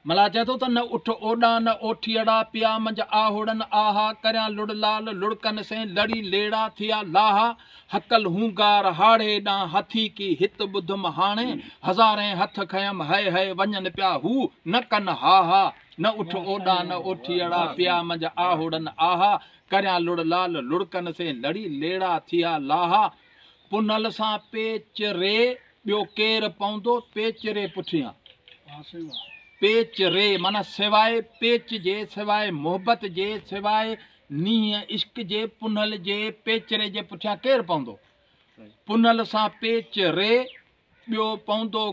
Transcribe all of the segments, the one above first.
मला चए थो त न उठ ओॾा न ओठियड़ा पिया मंझ आहोड़न आहा करियां लुड़ लाल लुड़कन से लड़ी लेड़ा थिया लाहा हकल हूंगार हाड़े ॾां हथी की हित ॿुधम हाणे हज़ारें हथ खयम हय हय वञनि पिया हू न कन हा हा न उठ ओॾा न ओठियड़ा पिया मंझ आहोड़न आहा करियां लुड़ लाल लुड़कन से लड़ी लेड़ा थिया लाहा पुनल सां पेच रे ॿियो केरु पवंदो पेच रे पुठियां पेच रे माना सिवाय पेच जे सिवाय मोहब्बत जे सिवाय नीह इश्क जे पुनल जे पेचरे जे पुठियां केरु पवंदो पुनल सां पेच रे ॿियो पवंदो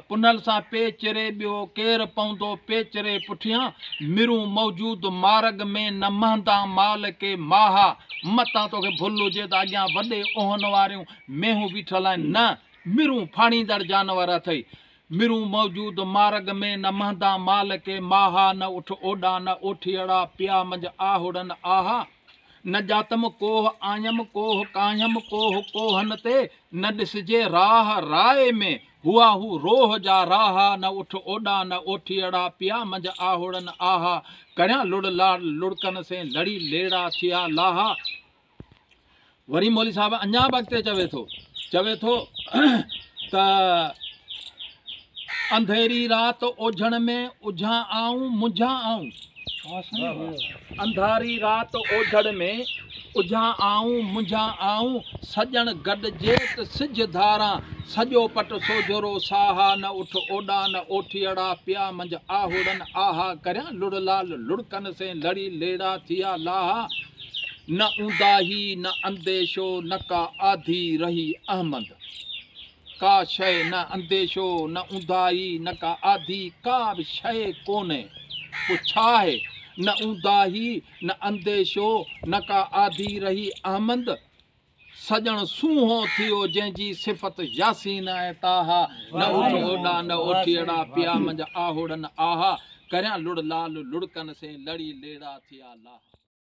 पुनल सां पेच रे ॿियो केरु पवंदो पेचरे पुठियां मिरूं मौजूद मार्ग में न महंदा माल के माहा मतां तोखे भुल हुजे त अॻियां वॾे ओहन वारियूं मेहूं बीठल आहिनि न मिरूं फाणींदड़ जानवर अथई मिरूं मौजूद मार्ग में न महंदा माल के माहा न उठ ओॾा न ओठियड़ा पिया मंझ आहोड़न आहा न जातम कोह आयम कोह कायम कोह कोहन ते न ॾिसजे राह राय में हुआ हू रोह जा राह न उठ ओॾा न ओठियड़ा पिया मंझ आहोड़न आहा करियां लुड़ लाल लुड़कन से लड़ी लेड़ा थिया लाहा वरी मौली साहब अञा बि अॻिते चवे थो त अंधेरी रात ओझण में उझा आऊं मुझा आऊं अंधारी रात ओझड़ में उझा आऊं मुझा आऊं सजण गॾिजे त सिज धारा सॼो पट सोजरो साहा न उठ ओॾा न ओठियड़ा पिया मंझ आहोड़न आहा करियां लुड़ लाल लुड़कन से लड़ी लेड़ा थिया लाहा न ऊंदाही न अंदेशो न का आधी रही अहमद का शय न अंदेशो न ऊंदाही न का आधी का बि शय कोन्हे पोइ छा आहे न ऊंदाही न अंदेशो न का आधी रही अहमद सजण सूहो थियो जंहिंजी सिफ़त यासीन आहे ताहा न उठ ओॾा न ओठियड़ा पिया मंझ आहोड़न आहा करियां लुड़ लाल लुड़कन से लड़ी लेड़ा थिया लाहा।